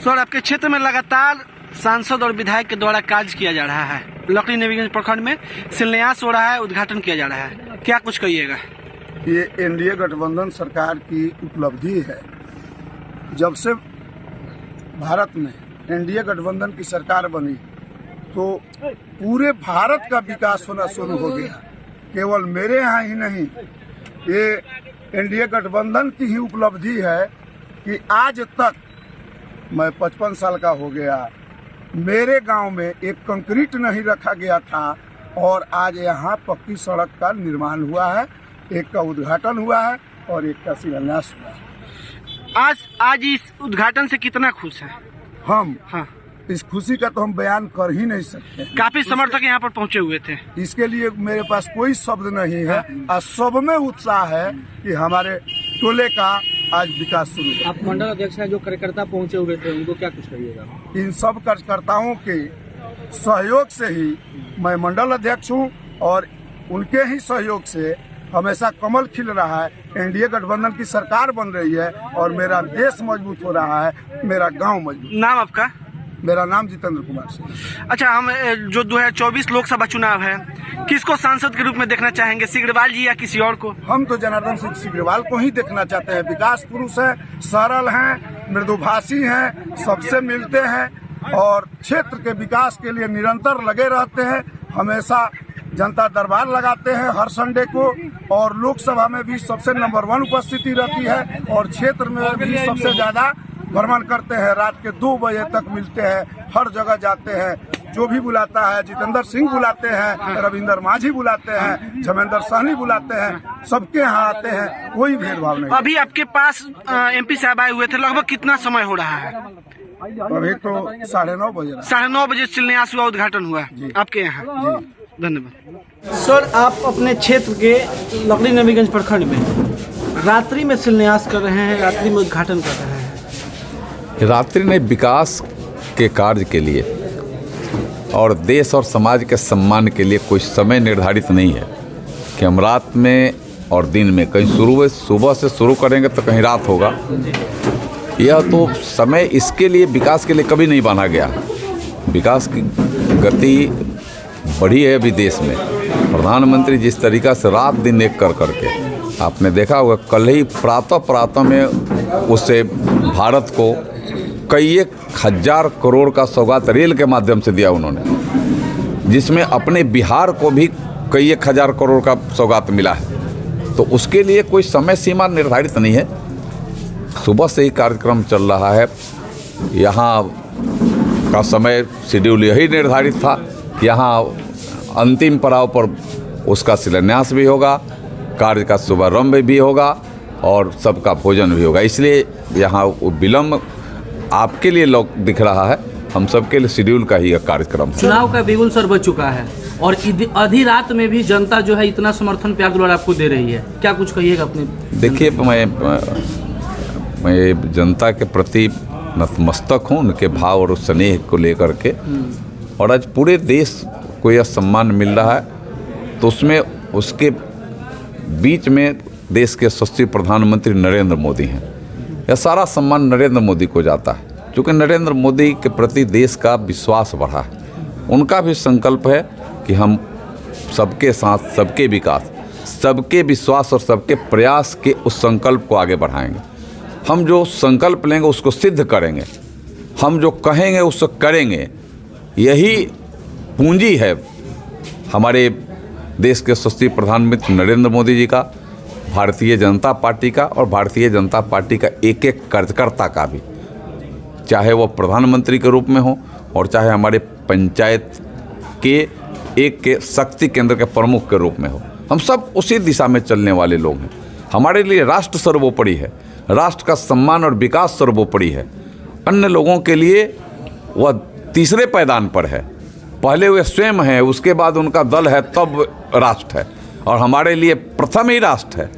Sir, आपके क्षेत्र में लगातार सांसद और विधायक के द्वारा कार्य किया जा रहा है। लकड़ी नवीगंज प्रखंड में शिलान्यास हो रहा है, उद्घाटन किया जा रहा है, क्या कुछ कहिएगा? ये एनडीए गठबंधन सरकार की उपलब्धि है। जब से भारत में एनडीए गठबंधन की सरकार बनी तो पूरे भारत का विकास होना शुरू हो गया। केवल मेरे यहाँ ही नहीं, ये एनडीए गठबंधन की ही उपलब्धि है कि आज तक मैं 55 साल का हो गया, मेरे गांव में एक कंक्रीट नहीं रखा गया था और आज यहाँ पक्की सड़क का निर्माण हुआ है, एक का उद्घाटन हुआ है और एक का शिलान्यास हुआ है। आज इस उद्घाटन से कितना खुश है हम? हाँ, इस खुशी का तो हम बयान कर ही नहीं सकते। काफी समर्थक यहाँ पर पहुँचे हुए थे। इसके लिए मेरे पास कोई शब्द नहीं है और सब में उत्साह है कि हमारे टोले का आज विकास शुरू है। आप मंडल अध्यक्ष हैं, जो कार्यकर्ता पहुंचे हुए थे उनको क्या कुछ कहिएगा? इन सब कार्यकर्ताओं के सहयोग से ही मैं मंडल अध्यक्ष हूँ और उनके ही सहयोग से हमेशा कमल खिल रहा है। एनडीए गठबंधन की सरकार बन रही है और मेरा देश मजबूत हो रहा है, मेरा गांव मजबूत। नाम आपका? मेरा नाम जितेंद्र कुमार सिंह। अच्छा, हम जो 2024 लोकसभा चुनाव है, किसको सांसद के रूप में देखना चाहेंगे, सिग्रीवाल जी या किसी और को? हम तो जनार्दन सिंह सिग्रीवाल को ही देखना चाहते हैं। विकास पुरुष है, सरल हैं, मृदुभाषी हैं, सबसे मिलते हैं और क्षेत्र के विकास के लिए निरंतर लगे रहते हैं। हमेशा जनता दरबार लगाते हैं हर संडे को और लोकसभा में भी सबसे नंबर 1 उपस्थिति रहती है और क्षेत्र में भी सबसे ज्यादा भ्रमण करते हैं। रात के 2 बजे तक मिलते हैं, हर जगह जाते हैं। जो भी बुलाता है, जितेंद्र सिंह बुलाते हैं, रविंदर माझी बुलाते हैं, झमेंद्र सहनी बुलाते हैं, सबके यहाँ आते हैं, कोई भेदभाव नहीं। अभी आपके पास एमपी साहब आए हुए थे, लगभग कितना समय हो रहा है? अभी तो 9:30 बजे। 9:30 बजे शिलान्यास हुआ, उद्घाटन हुआ आपके यहाँ। धन्यवाद। सर, आप अपने क्षेत्र के लकड़ी नवीगंज प्रखंड में रात्रि में शिलान्यास कर रहे हैं, रात्रि में उद्घाटन कर रहे हैं। रात्रि में विकास के कार्य के लिए और देश और समाज के सम्मान के लिए कोई समय निर्धारित नहीं है कि हम रात में और दिन में, कहीं सुबह से शुरू करेंगे तो कहीं रात होगा। यह तो समय इसके लिए, विकास के लिए कभी नहीं बांधा गया। विकास की गति बढ़ी है अभी देश में। प्रधानमंत्री जिस तरीक़ा से रात दिन एक कर करके, आपने देखा होगा, कल ही प्रातः में उससे भारत को कई 1,000 करोड़ का सौगात रेल के माध्यम से दिया उन्होंने, जिसमें अपने बिहार को भी कई 1,000 करोड़ का सौगात मिला है। तो उसके लिए कोई समय सीमा निर्धारित नहीं है। सुबह से ही कार्यक्रम चल रहा है। यहाँ का समय शेड्यूल यही निर्धारित था कि यहाँ अंतिम पड़ाव पर उसका शिलान्यास भी होगा, कार्य का शुभारंभ भी होगा और सबका भोजन भी होगा। इसलिए यहाँ विलम्ब आपके लिए लोग दिख रहा है, हम सबके लिए शेड्यूल का ही कार्यक्रम। चुनाव का बिगुल सर बज चुका है और आधी रात में भी जनता जो है इतना समर्थन प्यार दुलार आपको दे रही है, क्या कुछ कहिएगा अपने? देखिए, मैं जनता के प्रति नतमस्तक हूँ, उनके भाव और स्नेह को लेकर के। और आज पूरे देश को यह सम्मान मिल रहा है तो उसमें उसके बीच में देश के यशस्वी प्रधानमंत्री नरेंद्र मोदी हैं। यह सारा सम्मान नरेंद्र मोदी को जाता है, क्योंकि नरेंद्र मोदी के प्रति देश का विश्वास बढ़ा है। उनका भी संकल्प है कि हम सबके साथ, सबके विकास, सबके विश्वास और सबके प्रयास के उस संकल्प को आगे बढ़ाएंगे। हम जो संकल्प लेंगे उसको सिद्ध करेंगे, हम जो कहेंगे उसको करेंगे। यही पूंजी है हमारे देश के यशस्वी प्रधानमंत्री नरेंद्र मोदी जी का, भारतीय जनता पार्टी का और भारतीय जनता पार्टी का एक एक कार्यकर्ता का भी, चाहे वो प्रधानमंत्री के रूप में हो और चाहे हमारे पंचायत के एक के शक्ति केंद्र के प्रमुख के रूप में हो। हम सब उसी दिशा में चलने वाले लोग हैं। हमारे लिए राष्ट्र सर्वोपरि है, राष्ट्र का सम्मान और विकास सर्वोपरि है। अन्य लोगों के लिए वह तीसरे पायदान पर है। पहले वे स्वयं हैं, उसके बाद उनका दल है, तब राष्ट्र है। और हमारे लिए प्रथम ही राष्ट्र है,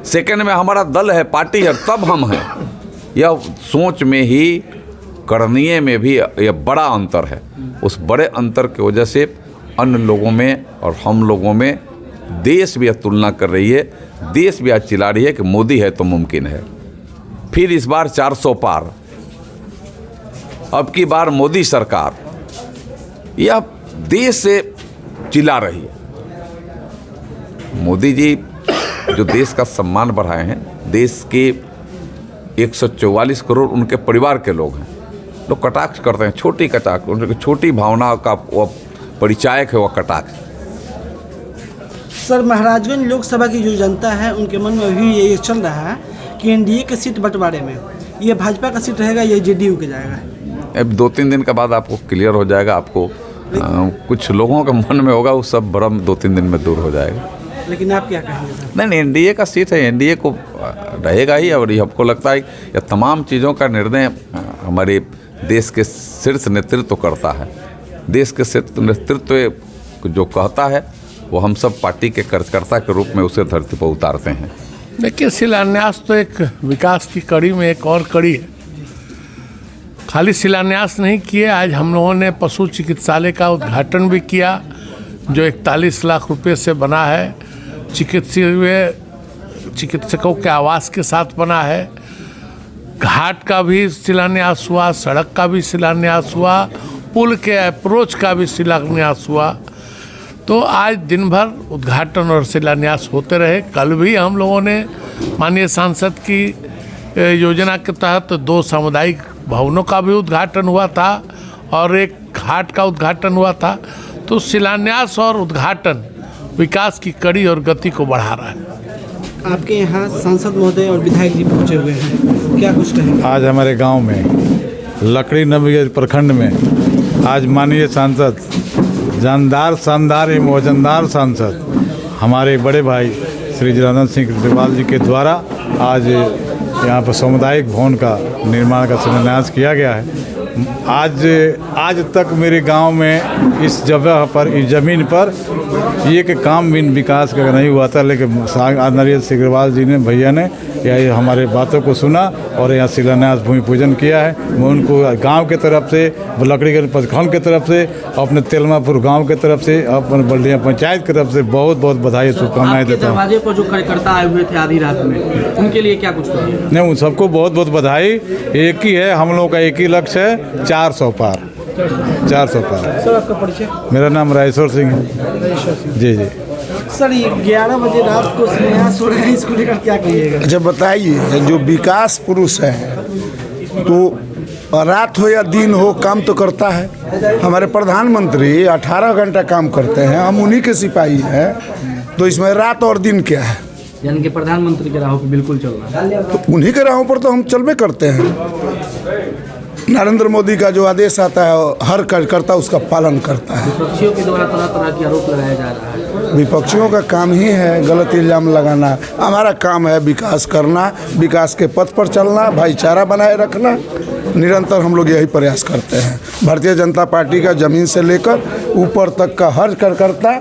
सेकंड में हमारा दल है, पार्टी है, तब हम हैं। यह सोच में ही, करनीय में भी यह बड़ा अंतर है। उस बड़े अंतर की वजह से अन्य लोगों में और हम लोगों में देश भी तुलना कर रही है, देश भी आज चिल्ला रही है कि मोदी है तो मुमकिन है। फिर इस बार 400 पार, अब की बार मोदी सरकार यह देश से चिल्ला रही है। मोदी जी जो देश का सम्मान बढ़ाए हैं, देश के 144 करोड़ उनके परिवार के लोग हैं, लोग कटाक्ष करते हैं, छोटी कटाक्ष, उनकी छोटी भावना का वो परिचायक है, वो कटाक्ष। सर, महाराजगंज लोकसभा की जो जनता है उनके मन में अभी ये चल रहा है कि एनडीए के सीट बंटवारे में ये भाजपा का सीट रहेगा या जेडीयू के जाएगा। अब 2-3 दिन के बाद आपको क्लियर हो जाएगा। आपको कुछ लोगों के मन में होगा, वो सब भ्रम 2-3 दिन में दूर हो जाएगा। लेकिन आप क्या कहेंगे? नहीं, एनडीए का सीट है, एनडीए को रहेगा ही। और हमको लगता है यह तमाम चीज़ों का निर्णय हमारे देश के शीर्ष नेतृत्व करता है। देश के शीर्ष नेतृत्व जो कहता है वो हम सब पार्टी के कार्यकर्ता के रूप में उसे धरती पर उतारते हैं। देखिए, शिलान्यास तो एक विकास की कड़ी में एक और कड़ी है। खाली शिलान्यास नहीं किए, आज हम लोगों ने पशु चिकित्सालय का उद्घाटन भी किया जो 41 लाख रुपए से बना है। चिकित्सकों के आवास के साथ बना है। घाट का भी शिलान्यास हुआ, सड़क का भी शिलान्यास हुआ, पुल के अप्रोच का भी शिलान्यास हुआ। तो आज दिन भर उद्घाटन और शिलान्यास होते रहे। कल भी हम लोगों ने माननीय सांसद की योजना के तहत 2 सामुदायिक भवनों का भी उद्घाटन हुआ था और एक घाट का उद्घाटन हुआ था। तो शिलान्यास और उद्घाटन विकास की कड़ी और गति को बढ़ा रहा है। आपके यहाँ सांसद महोदय और विधायक जी पहुँचे हुए हैं, क्या कुछ कहेंगे? आज हमारे गांव में लकड़ी नवीगंज प्रखंड में आज माननीय सांसद जानदार शानदार एवं वजनदार सांसद हमारे बड़े भाई श्री जनार्दन सिंह सिग्रीवाल जी के द्वारा आज यहाँ पर सामुदायिक भवन का निर्माण का शिलान्यास किया गया है। आज तक मेरे गांव में इस जगह पर, इस ज़मीन पर ये कि काम विकास का नहीं हुआ था, लेकिन नरेंद्र सिग्रीवाल जी ने, भैया ने यही हमारे बातों को सुना और यहाँ शिलान्यास भूमि पूजन किया है। मैं उनको गांव के तरफ से, लकड़ीगंज प्रखंड के तरफ से, अपने तेलमापुर गांव के तरफ से, अपने बल्दिया पंचायत की तरफ से बहुत बहुत बधाई, शुभकामनाएं देता हूँ। दरवाजे पर जो कार्यकर्ता आए हुए थे आधी रात में, उनके लिए क्या कुछ कहिएगा? नहीं, उन सबको बहुत बहुत बधाई। एक ही है, हम लोगों का एक ही लक्ष्य है, 400 पार। 400 पार। सर, आपका परिचय? मेरा नाम राजेश्वर सिंह है। जी जी। सर, ये 11 बजे रात को शिलान्यास हो रहे हैं, इसको लेकर क्या कहिएगा? अच्छा बताइए, जो विकास पुरुष है तो रात हो या दिन हो काम तो करता है। हमारे प्रधानमंत्री 18 घंटा काम करते हैं, हम उन्हीं के सिपाही हैं, तो इसमें रात और दिन क्या है? यानी कि प्रधानमंत्री के राहों पर बिल्कुल चल रहा है। तो उन्हीं के राहों पर तो हम चलबे करते हैं। नरेंद्र मोदी का जो आदेश आता है हर कार्यकर्ता उसका पालन करता है। विपक्षियों के द्वारा तरह तरह के आरोप लगाया जा रहा है। विपक्षियों का काम ही है गलत इल्जाम लगाना। हमारा काम है विकास करना, विकास के पथ पर चलना, भाईचारा बनाए रखना। निरंतर हम लोग यही प्रयास करते हैं। भारतीय जनता पार्टी का जमीन से लेकर ऊपर तक का हर कार्यकर्ता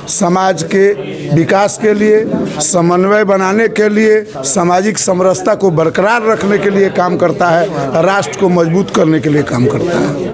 समाज के विकास के लिए, समन्वय बनाने के लिए, सामाजिक समरसता को बरकरार रखने के लिए काम करता है, राष्ट्र को मजबूत करने के लिए काम करता है।